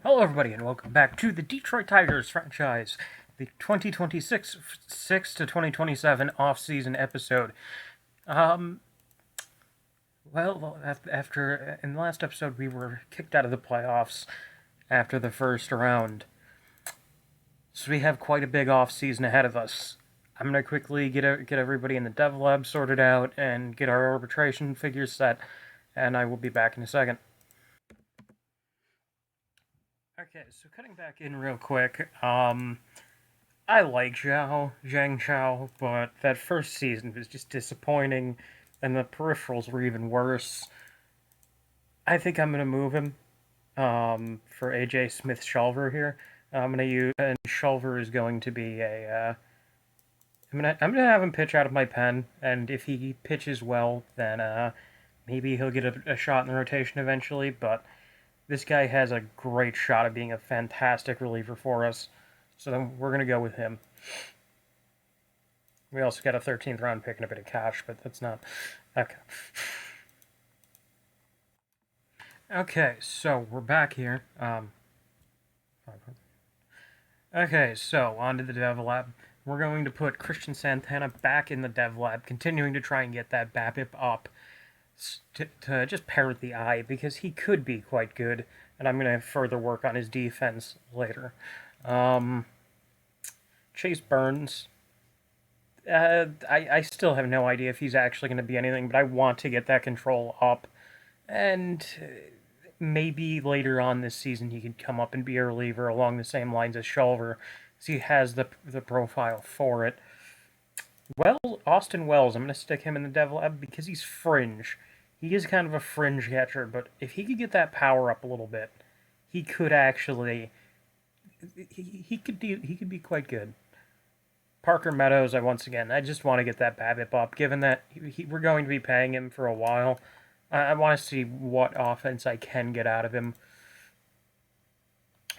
Hello, everybody, and welcome back to the Detroit Tigers franchise, the 2026 6 to 2027 off-season episode. Um, after in the last episode, we were kicked out of the playoffs after the first round, so we have quite a big off-season ahead of us. I'm gonna quickly get everybody in the dev lab sorted out and get our arbitration figures set, and I will be back in a second. Okay, so cutting back in real quick, I like Zhang Zhao, but that first season was just disappointing, and the peripherals were even worse. I think I'm gonna move him, for AJ Smith Shulver here. I'm gonna use, and Shulver is going to be I'm gonna have him pitch out of my pen, and if he pitches well, then maybe he'll get a shot in the rotation eventually. But this guy has a great shot at being a fantastic reliever for us, so we're gonna go with him. We also got a 13th round pick and a bit of cash, but that's not okay. Okay, so we're back here. Okay, so on to the dev lab. We're going to put Christian Santana back in the dev lab, continuing to try and get that BABIP up to just parrot the eye, because he could be quite good, and I'm going to further work on his defense later. Chase Burns. I still have no idea if he's actually going to be anything, but I want to get that control up. And maybe later on this season he could come up and be a reliever along the same lines as Shulver, because he has the profile for it. Well, Austin Wells, I'm going to stick him in the dev lab because he's fringe. He is kind of a fringe catcher, but if he could get that power up a little bit, he could actually he could be quite good. Parker Meadows, I just want to get that BABIP up, given that we're going to be paying him for a while. I want to see what offense I can get out of him.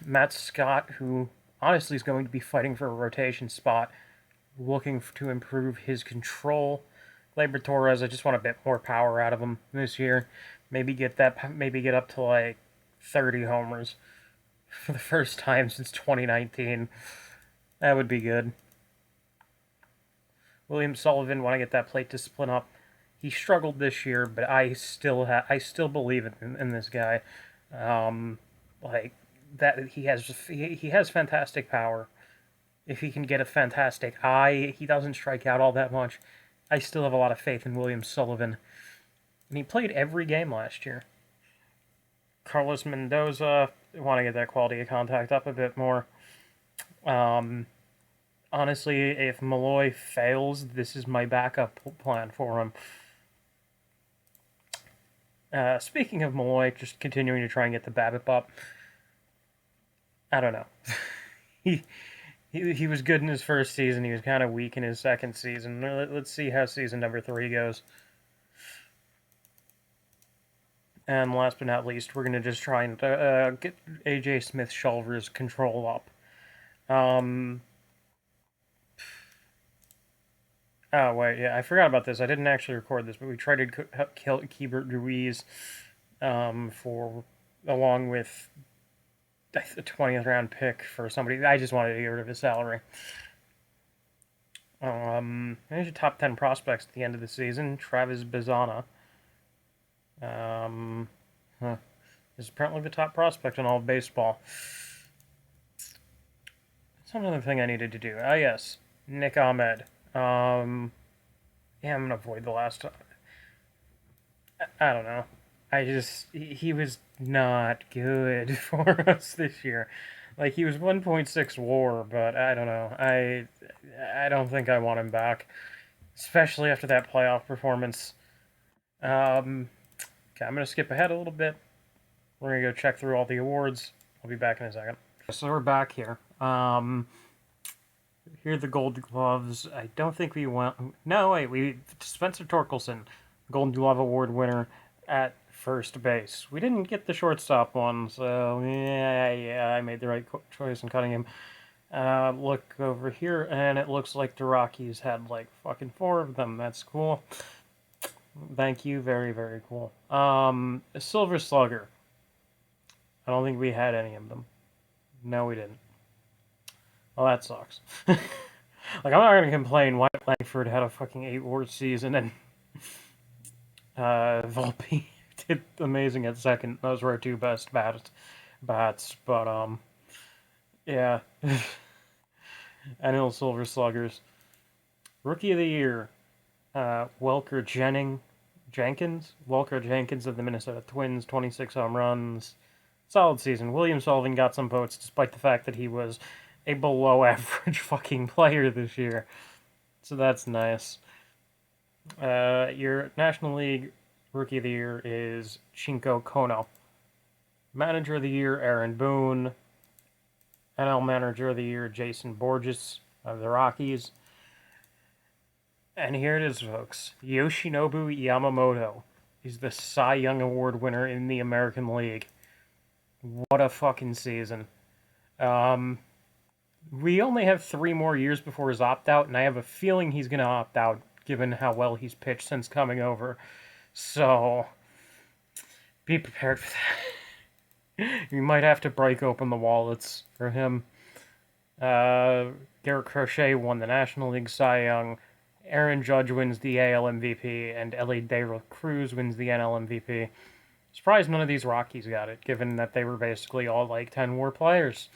Matt Scott, who honestly is going to be fighting for a rotation spot, looking to improve his control. Gleyber Torres, I just want a bit more power out of him this year. Maybe get up to like 30 homers for the first time since 2019. That would be good. William Sullivan, want to get that plate discipline up. He struggled this year, but I still believe in this guy. Like that, he has fantastic power. If he can get a fantastic eye, he doesn't strike out all that much. I still have a lot of faith in William Sullivan, and he played every game last year. Carlos Mendoza, want to get that quality of contact up a bit more. Honestly, if Malloy fails, this is my backup plan for him. Speaking of Malloy, just continuing to try and get the BABIP up. I don't know. he was good in his first season. He was kind of weak in his second season. Let's see how season number 3 goes. And last but not least, we're going to just try and get AJ Smith Shulver's control up. Oh, wait, yeah, I forgot about this. I didn't actually record this, but we tried to kill Keibert Ruiz along with the 20th round pick for somebody. I just wanted to get rid of his salary. There's your top 10 prospects at the end of the season. Travis Bazana. Is apparently the top prospect in all of baseball. That's another thing I needed to do. Ah, yes. Nick Ahmed. Yeah, I'm gonna avoid the last time. I don't know. He was not good for us this year. Like, he was 1.6 WAR, but I don't know. I don't think I want him back, especially after that playoff performance. Okay, I'm gonna skip ahead a little bit. We're gonna go check through all the awards. I'll be back in a second. So we're back here. Here are the Gold Gloves. I don't think we went. No, wait. Spencer Torkelson, Golden Glove Award winner at first base. We didn't get the shortstop one, so yeah, I made the right choice in cutting him. Look over here, and it looks like the Rockies had like fucking 4 of them. That's cool. Thank you, very, very cool. A Silver Slugger. I don't think we had any of them. No, we didn't. Well, that sucks. Like, I'm not gonna complain. Wyatt Langford had a fucking 8-ward season, and Volpe did amazing at second. Those were our two best bats. But yeah. NL Silver Sluggers. Rookie of the Year, Jenkins. Welker Jenkins of the Minnesota Twins, 26 home runs. Solid season. William Sullivan got some votes despite the fact that he was a below average fucking player this year. So that's nice. Your National League Rookie of the Year is Chinko Kono. Manager of the Year, Aaron Boone. NL Manager of the Year, Jason Borges of the Rockies. And here it is, folks. Yoshinobu Yamamoto is the Cy Young Award winner in the American League. What a fucking season. We only have 3 more years before his opt-out, and I have a feeling he's going to opt out, given how well he's pitched since coming over. So, be prepared for that. You might have to break open the wallets for him. Garrett Crochet won the National League Cy Young. Aaron Judge wins the AL MVP, and Ellie De La Cruz wins the NL MVP. Surprised none of these Rockies got it, given that they were basically all like 10-war players.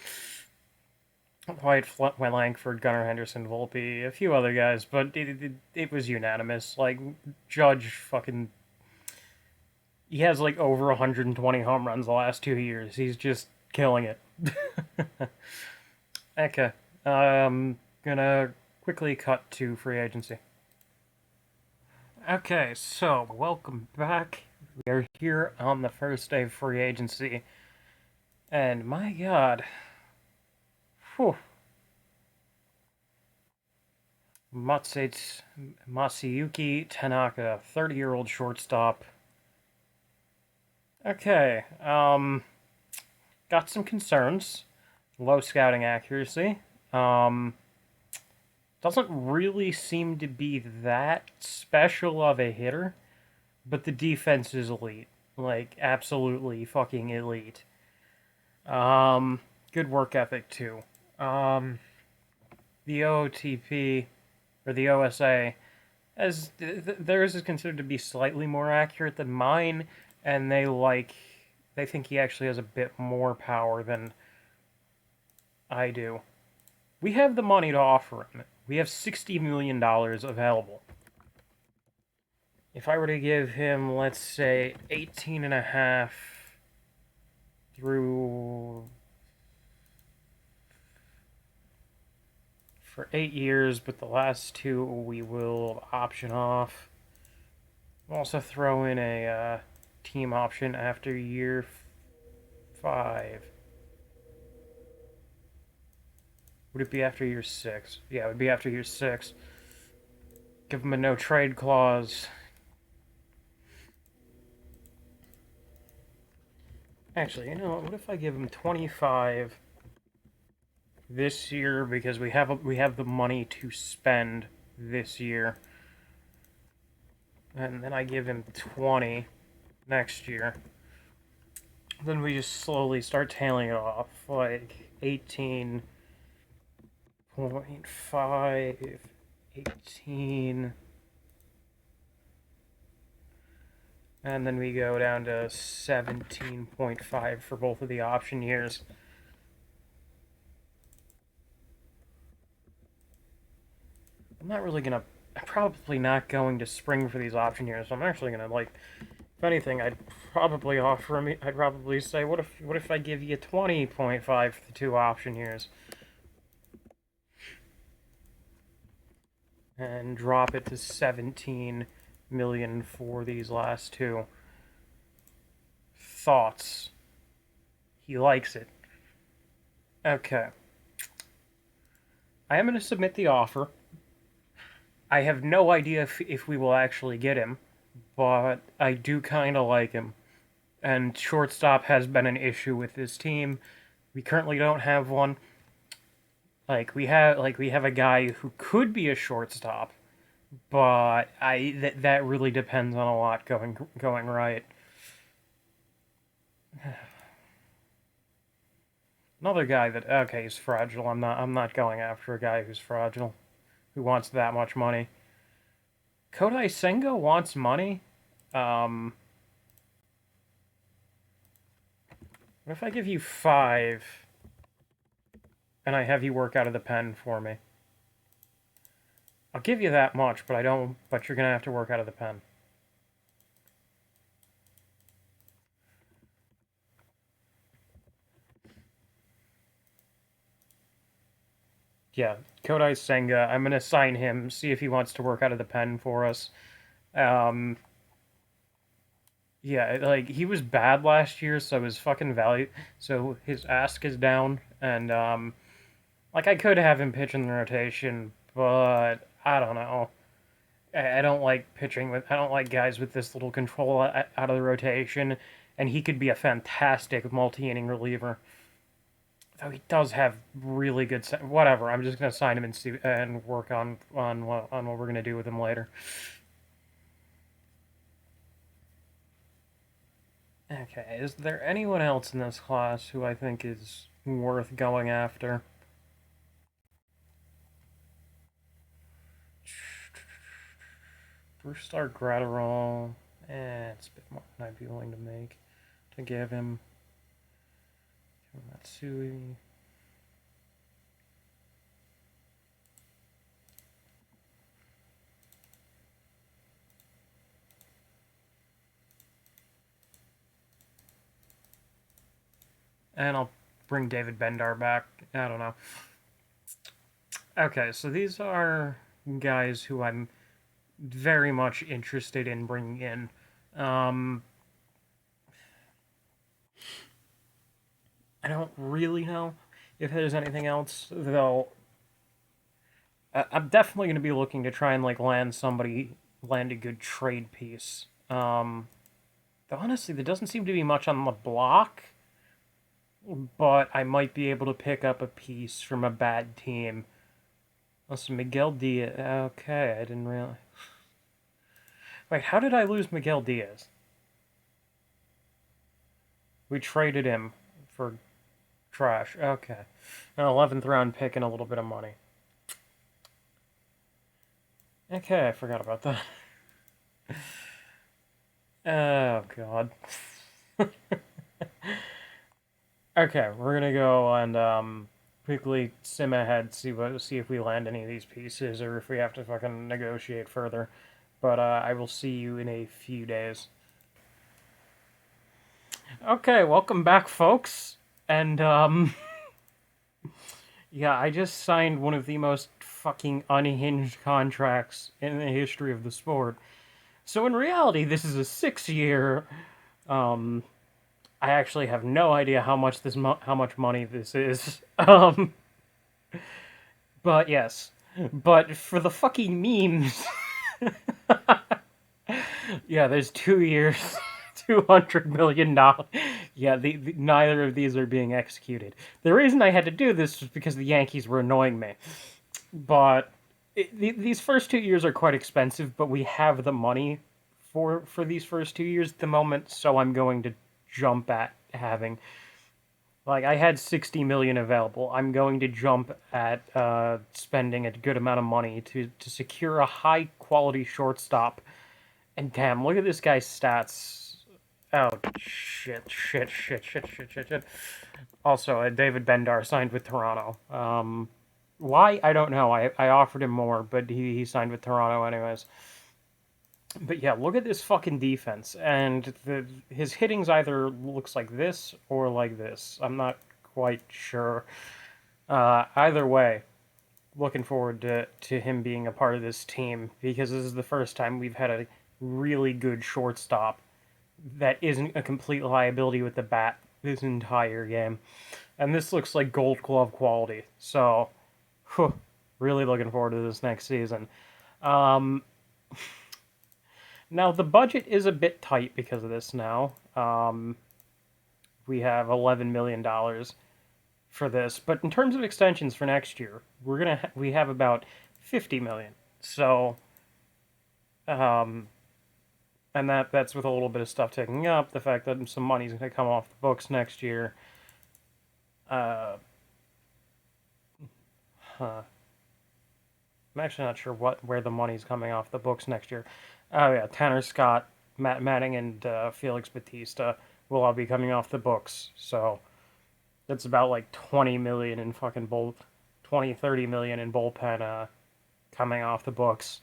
Wyatt Langford, Gunnar Henderson, Volpe, a few other guys, but it was unanimous. Like, Judge fucking... He has like over 120 home runs the last 2 years. He's just killing it. Okay. Gonna quickly cut to free agency. Okay, so welcome back. We are here on the first day of free agency. And my god. Whew. Masayuki Tanaka, 30-year-old shortstop. Okay, got some concerns. Low scouting accuracy. Doesn't really seem to be that special of a hitter, but the defense is elite. Like, absolutely fucking elite. Good work ethic, too. The OOTP, or the OSA, theirs is considered to be slightly more accurate than mine, and they think he actually has a bit more power than I do. We have the money to offer him. We have $60 million available. If I were to give him, let's say, 18.5 through... for 8 years, but the last 2 we will option off. We'll also throw in a team option after year 5. Would it be after year 6? Yeah, it would be after year 6. Give him a no-trade clause. Actually, you know, what if I give him 25 this year, because we have the money to spend this year, and then I give him 20 next year. Then we just slowly start tailing it off, like 18.5, 18, and then we go down to 17.5 for both of the option years. I'm probably not going to spring for these option years, so I'm actually gonna, like, if anything, I'd probably say, what if I give you 20.5 for the 2 option years? And drop it to 17 million for these last 2. Thoughts? He likes it. Okay. I am going to submit the offer. I have no idea if we will actually get him, but I do kind of like him. And shortstop has been an issue with this team. We currently don't have one. We have a guy who could be a shortstop, but that really depends on a lot going right. Another guy that, okay, he's fragile. I'm not going after a guy who's fragile, who wants that much money. Kodai Senga wants money. Um, what if I give you 5 and I have you work out of the pen for me? I'll give you that much, but I don't. But you're gonna have to work out of the pen. Yeah, Kodai Senga. I'm gonna sign him. See if he wants to work out of the pen for us. Um, yeah, like he was bad last year, so his fucking value, so his ask is down, and like I could have him pitch in the rotation, but I don't know. I don't like pitching with. I don't like guys with this little control out of the rotation, and he could be a fantastic multi-inning reliever. Though he does have really good. Whatever. I'm just gonna sign him and see and work on what we're gonna do with him later. Okay. Is there anyone else in this class who I think is worth going after? Bruce Star Gratterall. It's a bit more than I'd be willing to make to give him. Matsui. And I'll bring David Bendar back. I don't know. Okay, so these are guys who I'm very much interested in bringing in. Um, I don't really know if there's anything else, though. I'm definitely going to be looking to try and like land a good trade piece. Though honestly, there doesn't seem to be much on the block, but I might be able to pick up a piece from a bad team. Also, Miguel Diaz. Okay, I didn't realize. Wait, how did I lose Miguel Diaz? We traded him for trash. Okay. An 11th round pick and a little bit of money. Okay, I forgot about that. Oh, God. Okay, we're gonna go and quickly sim ahead, see if we land any of these pieces or if we have to fucking negotiate further. But I will see you in a few days. Okay, welcome back, folks. And yeah, I just signed one of the most fucking unhinged contracts in the history of the sport. So in reality, this is a 6-year. I actually have no idea how much money this is. But yes, but for the fucking memes, yeah, there's 2 years, $200 million. Yeah, neither of these are being executed. The reason I had to do this was because the Yankees were annoying me. But these first 2 years are quite expensive, but we have the money for these first 2 years at the moment, so I'm going to jump at having. Like I had 60 million available. I'm going to jump at spending a good amount of money to secure a high quality shortstop. And damn, look at this guy's stats. Oh shit. Also, David Bendar signed with Toronto. Why? I don't know. I offered him more, but he signed with Toronto anyways. But yeah, look at this fucking defense, and his hitting's either looks like this or like this. I'm not quite sure. Either way, looking forward to him being a part of this team because this is the first time we've had a really good shortstop that isn't a complete liability with the bat this entire game. And this looks like Gold Glove quality. So, whew, really looking forward to this next season. Um, Now, the budget is a bit tight because of this now. We have $11 million for this, but in terms of extensions for next year, we have about 50 million. So, and that's with a little bit of stuff ticking up, the fact that some money's going to come off the books next year. Uh, huh. I'm actually not sure where the money's coming off the books next year. Oh yeah, Tanner Scott, Matt Manning, and Felix Batista will all be coming off the books. So that's about like 20 million in fucking 30 million in bullpen coming off the books.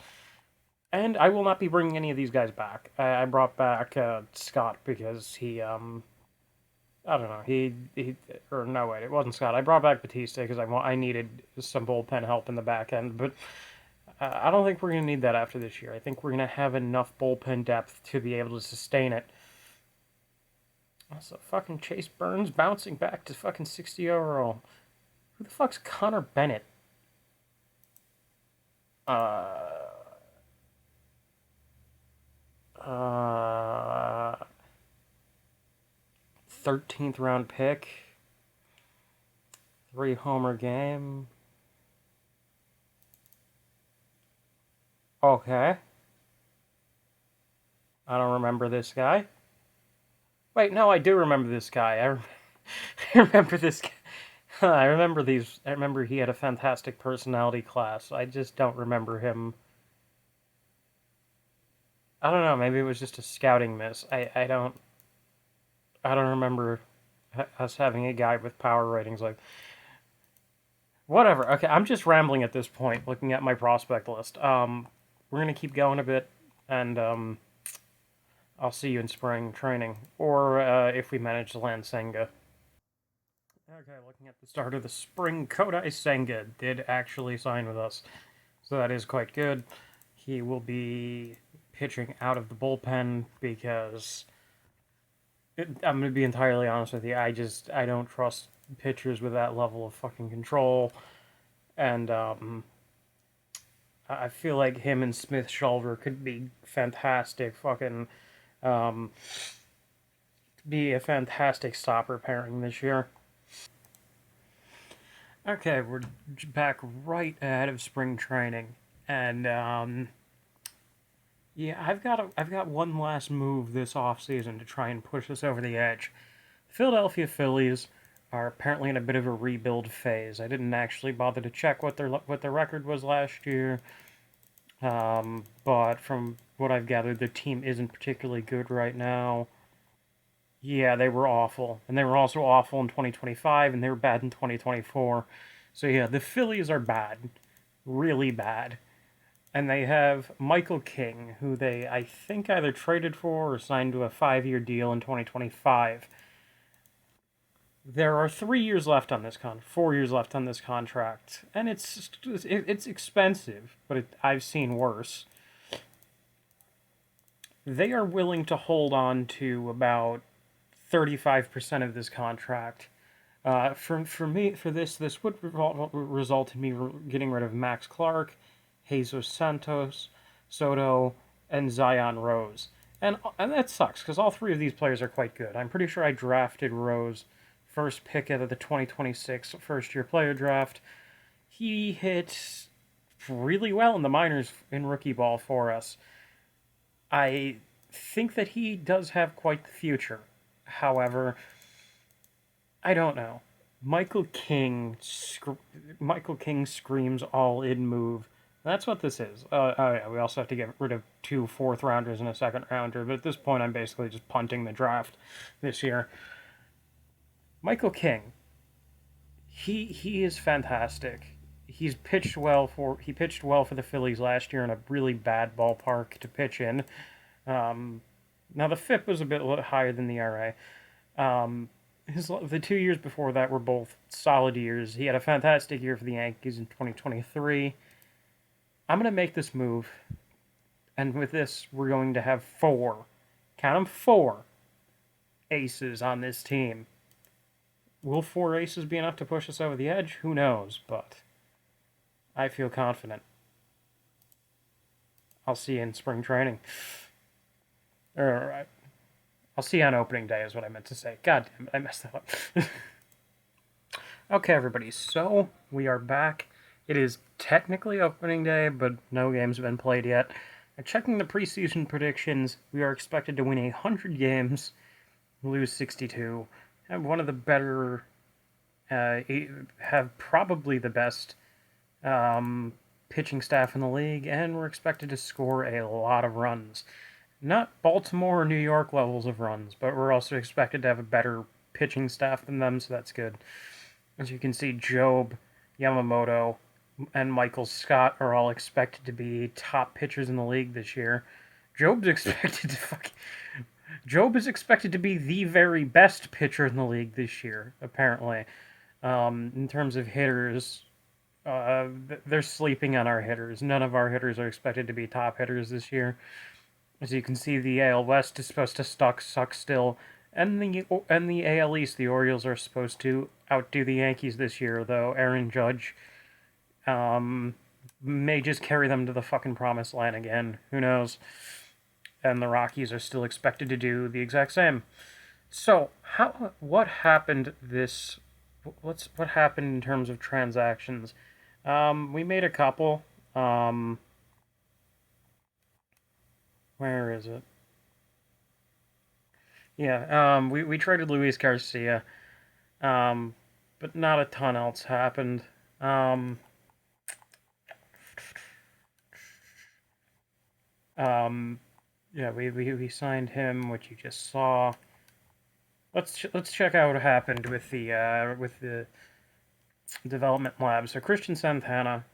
And I will not be bringing any of these guys back. I brought back Scott because I don't know, he or no wait, it wasn't Scott. I brought back Batista because I needed some bullpen help in the back end, but I don't think we're going to need that after this year. I think we're going to have enough bullpen depth to be able to sustain it. Also, fucking Chase Burns bouncing back to fucking 60 overall. Who the fuck's Connor Bennett? Uh, uh, 13th round pick, 3 homer game. Okay, I don't remember this guy. Wait, no, I do remember this guy. I remember this guy. I remember these. I remember he had a fantastic personality class. I just don't remember him. I don't know. Maybe it was just a scouting miss. I don't remember us having a guy with power ratings like whatever. Okay, I'm just rambling at this point, looking at my prospect list. We're gonna keep going a bit, and I'll see you in spring training, or if we manage to land Senga. Okay, looking at the start of the spring, Kodai Senga did actually sign with us, so that is quite good. He will be pitching out of the bullpen because I'm going to be entirely honest with you. I don't trust pitchers with that level of fucking control, and I feel like him and Smith Shulver could be fantastic. Um, be a fantastic stopper pairing this year. Okay, we're back right ahead of spring training, and yeah, I've got one last move this offseason to try and push us over the edge. Philadelphia Phillies are apparently in a bit of a rebuild phase. I didn't actually bother to check what their record was last year, but from what I've gathered, the team isn't particularly good right now. Yeah, they were awful, and they were also awful in 2025, and they were bad in 2024. So yeah, the Phillies are bad, really bad. And they have Michael King, who they, I think, either traded for or signed to a 5-year deal in 2025. There are 3 years left on this 4 years left on this contract, and it's expensive, but I've seen worse. They are willing to hold on to about 35% of this contract. For me, for this would result in me getting rid of Max Clark, Jesus Santos, Soto, and Zion Rose. And that sucks because all three of these players are quite good. I'm pretty sure I drafted Rose first pick out of the 2026 first year player draft. He hit really well in the minors in rookie ball for us. I think that he does have quite the future. However, I don't know. Michael King screams all in move. That's what this is. Oh yeah, we also have to get rid of 2 4th rounders and a 2nd rounder. But at this point, I'm basically just punting the draft this year. Michael King, he is fantastic. He pitched well for the Phillies last year in a really bad ballpark to pitch in. Um, Now the FIP was a bit higher than the ERA. The 2 years before that were both solid years. He had a fantastic year for the Yankees in 2023. I'm going to make this move, and with this, we're going to have count them, 4 aces on this team. Will 4 aces be enough to push us over the edge? Who knows, but I feel confident. I'll see you in spring training. Alright. I'll see you on opening day is what I meant to say. God damn it, I messed that up. Okay, everybody, so we are back. It is technically opening day, but no games have been played yet. And checking the preseason predictions, we are expected to win 100 games, lose 62, have one of the better have probably the best um, pitching staff in the league, and we're expected to score a lot of runs. Not Baltimore or New York levels of runs, but we're also expected to have a better pitching staff than them, so that's good. As you can see, Job, Yamamoto, and Michael Scott are all expected to be top pitchers in the league this year. Job's expected to fucking Job is expected to be the very best pitcher in the league this year, apparently. In terms of hitters, they're sleeping on our hitters. None of our hitters are expected to be top hitters this year. As you can see, the AL West is supposed to suck still, and the AL East, the Orioles are supposed to outdo the Yankees this year. Though Aaron Judge may just carry them to the fucking promised land again. Who knows? And the Rockies are still expected to do the exact same. So, what happened this? What happened in terms of transactions? We made a couple. Where is it? Yeah, we traded Luis Garcia, but not a ton else happened. Um, um, yeah, we signed him, which you just saw. Let's check out what happened with the development lab. So Christian Santana,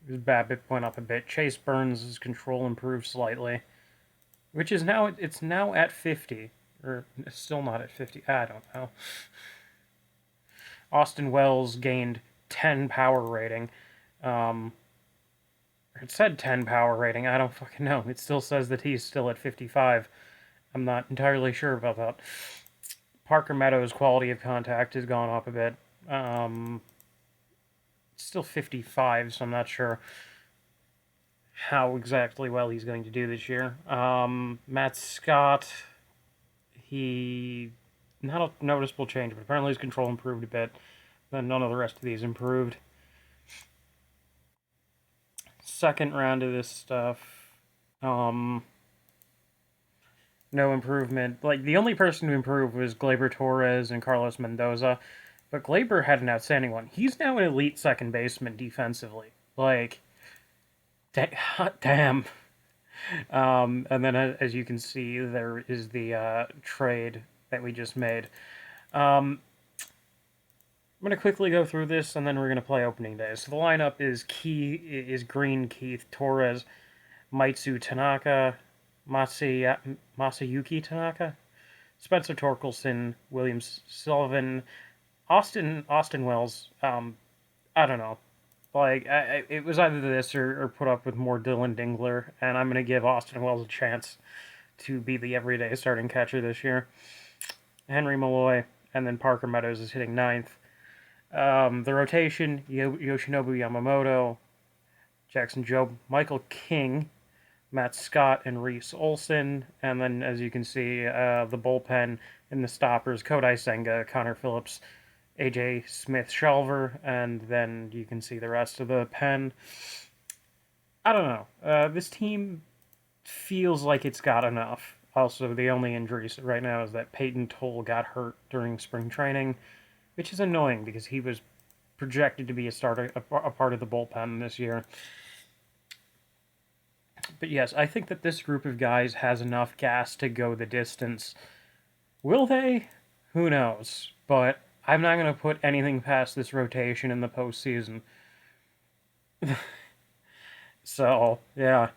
his BABIP went up a bit. Chase Burns' control improved slightly, which is now at 50, or it's still not at 50. I don't know. Austin Wells gained 10 power rating. It said 10 power rating. I don't fucking know. It still says that he's still at 55. I'm not entirely sure about that. Parker Meadows' quality of contact has gone up a bit. It's still 55, so I'm not sure how exactly well he's going to do this year. Matt Scott, he not a noticeable change, but apparently his control improved a bit. Then none of the rest of these improved. Second round of this stuff, no improvement. Like, the only person to improve was Gleyber Torres and Carlos Mendoza, but Gleyber had an outstanding one. He's now an elite second baseman defensively. Like, damn. And then, as you can see, there is the trade that we just made. I'm going to quickly go through this, and then we're going to play opening day. So the lineup is Green, Keith, Torres, Maitsu Tanaka, Masayuki Tanaka, Spencer Torkelson, William Sullivan, Austin Wells. I don't know. Like, it was either this or put up with more Dylan Dingler, and I'm going to give Austin Wells a chance to be the everyday starting catcher this year. Henry Malloy, and then Parker Meadows is hitting ninth. The rotation, Yoshinobu Yamamoto, Jackson Jobe, Michael King, Matt Scott, and Reese Olson. And then, as you can see, the bullpen in the stoppers, Kodai Senga, Connor Phillips, AJ Smith-Shawver, and then you can see the rest of the pen. I don't know. This team feels like it's got enough. Also, the only injuries right now is that Peyton Toll got hurt during spring training, which is annoying because he was projected to be a part of the bullpen this year. But yes, I think that this group of guys has enough gas to go the distance. Will they? Who knows? But I'm not going to put anything past this rotation in the postseason. So, yeah.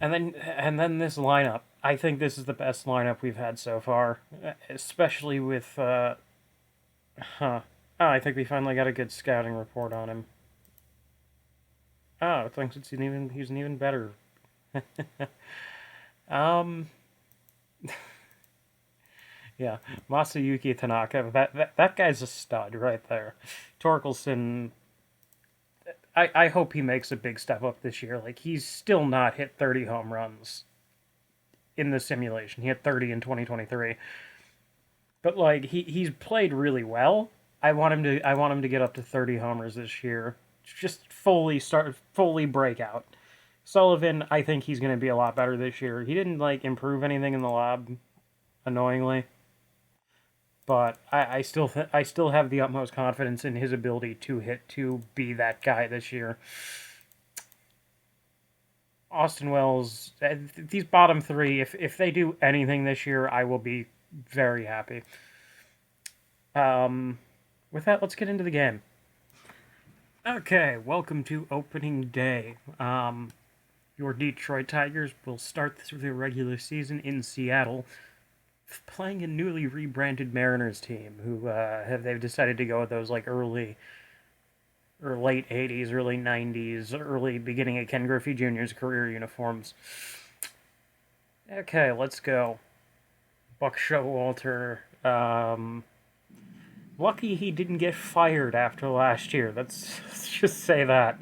And then this lineup. I think this is the best lineup we've had so far, especially with Oh, I think we finally got a good scouting report on him. Oh, it thinks he's an even better. um, yeah, Masayuki Tanaka. That guy's a stud right there. Torkelson. I hope he makes a big step up this year. Like, he's still not hit 30 home runs in the simulation. He hit 30 in 2023. But like, he's played really well. I want him to get up to 30 homers this year. Just fully break out. Sullivan, I think he's going to be a lot better this year. He didn't like improve anything in the lab, annoyingly. but I still have the utmost confidence in his ability to be that guy this year. Austin Wells, these bottom three, if they do anything this year, I will be very happy. With that, let's get into the game. Okay, welcome to opening day. Your Detroit Tigers will start the regular season in Seattle, playing a newly rebranded Mariners team who they've decided to go with those like early or late 80s, early 90s, early beginning of Ken Griffey Jr.'s career uniforms. Okay, let's go. Buck Showalter. Lucky he didn't get fired after last year. Let's just say that.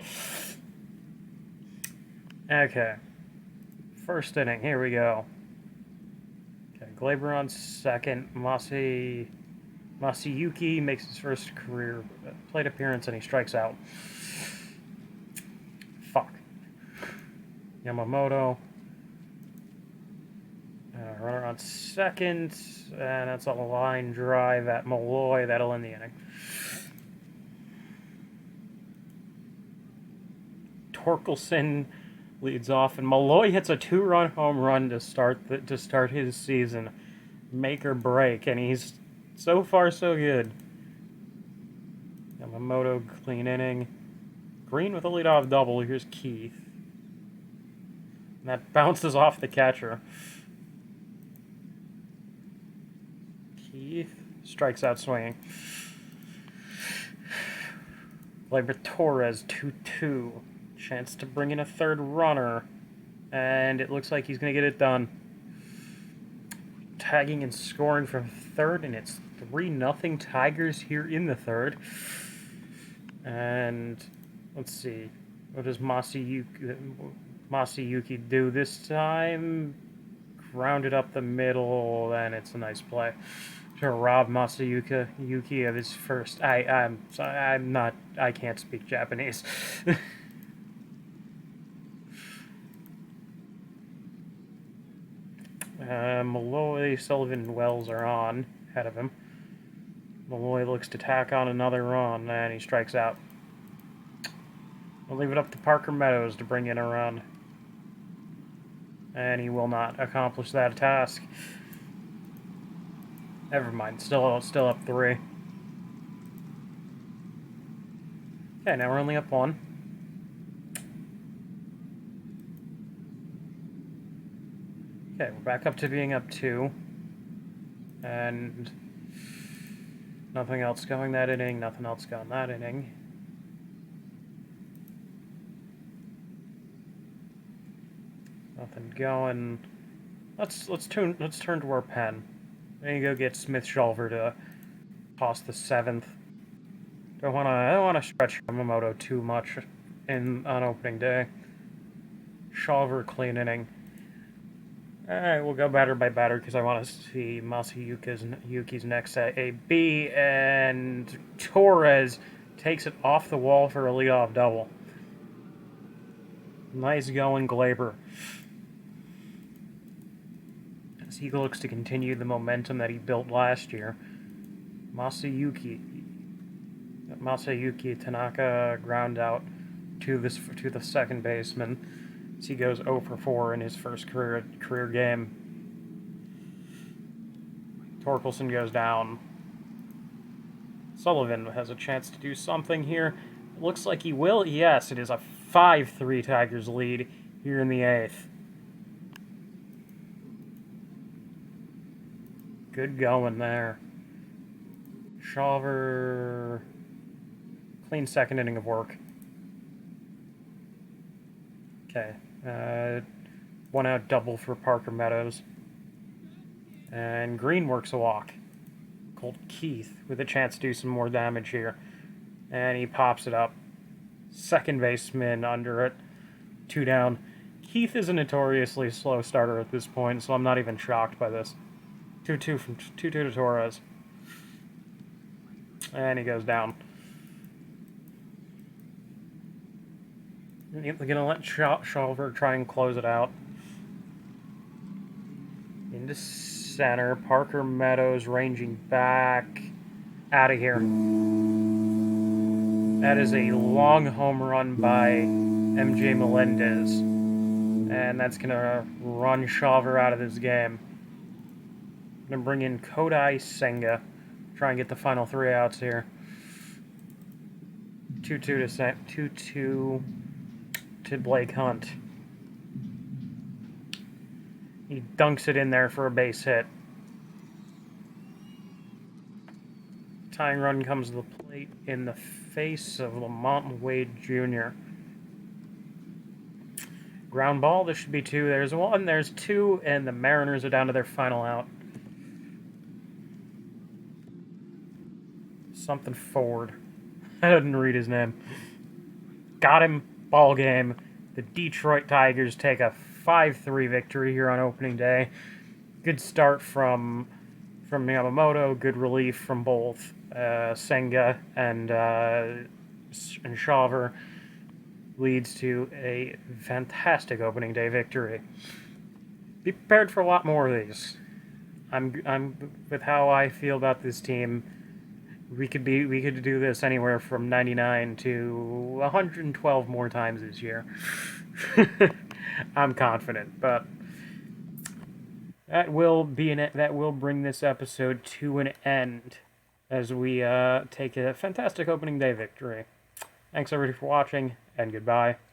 Okay. First inning, here we go. Okay, Glaber on second. Masayuki makes his first career plate appearance and he strikes out. Fuck. Yamamoto. Runner on second, and that's a line drive at Malloy. That'll end the inning. Torkelson leads off, and Malloy hits a two-run home run to start his season, make or break, and he's so far so good. Yamamoto clean inning. Green with a leadoff double. Here's Keith. And that bounces off the catcher. Keith strikes out swinging. Gleyber Torres 2-2. Chance to bring in a third runner. And it looks like he's going to get it done. Tagging and scoring from third, and it's 3-0 Tigers here in the third. And let's see. What does Masayuki do this time? Grounded up the middle, and it's a nice play to rob Masayuki of his first. I can't speak Japanese. Malloy, Sullivan, and Wells are on ahead of him. Malloy looks to tack on another run, and he strikes out. We'll leave it up to Parker Meadows to bring in a run. And he will not accomplish that task. Never mind, still up 3. Okay, now we're only up 1. Okay, we're back up to being up 2. And nothing else going that inning, nothing else going that inning. Nothing going. Let's turn to our pen. There you go. Get Smith Shulver to toss the 7th. I don't wanna stretch Yamamoto too much on opening day. Shulver clean inning. All right, we'll go batter by batter because I want to see Masayuki's next at AB, and Torres takes it off the wall for a leadoff double. Nice going, Glaber. As he looks to continue the momentum that he built last year. Masayuki Tanaka ground out to the second baseman. As he goes 0 for 4 in his first career game. Torkelson goes down. Sullivan has a chance to do something here. It looks like he will. Yes, it is a 5-3 Tigers lead here in the 8th. Good going there. Shulver. Clean second inning of work. Okay. 1 out double for Parker Meadows. And Green works a walk. Colt Keith with a chance to do some more damage here. And he pops it up. Second baseman under it. 2 down. Keith is a notoriously slow starter at this point, so I'm not even shocked by this. 2-2 to Torres. And he goes down. They're going to let Shulver try and close it out. Into center. Parker Meadows ranging back. Out of here. That is a long home run by MJ Melendez. And that's going to run Shawver out of this game. I'm going to bring in Kodai Senga. Try and get the final 3 outs here. 2-2 to Blake Hunt. He dunks it in there for a base hit. Tying run comes to the plate in the face of Lamont Wade Jr. Ground ball, this should be 2. There's 1, there's 2, and the Mariners are down to their final out. Something Ford. I didn't read his name. Got him. Ball game. The Detroit Tigers take a 5-3 victory here on opening day. Good start from Yamamoto. Good relief from both Senga and Shawver. Leads to a fantastic opening day victory. Be prepared for a lot more of these. I'm with how I feel about this team. We could do this anywhere from 99 to 112 more times this year. I'm confident, but that will bring this episode to an end as we take a fantastic opening day victory. Thanks everybody for watching, and goodbye.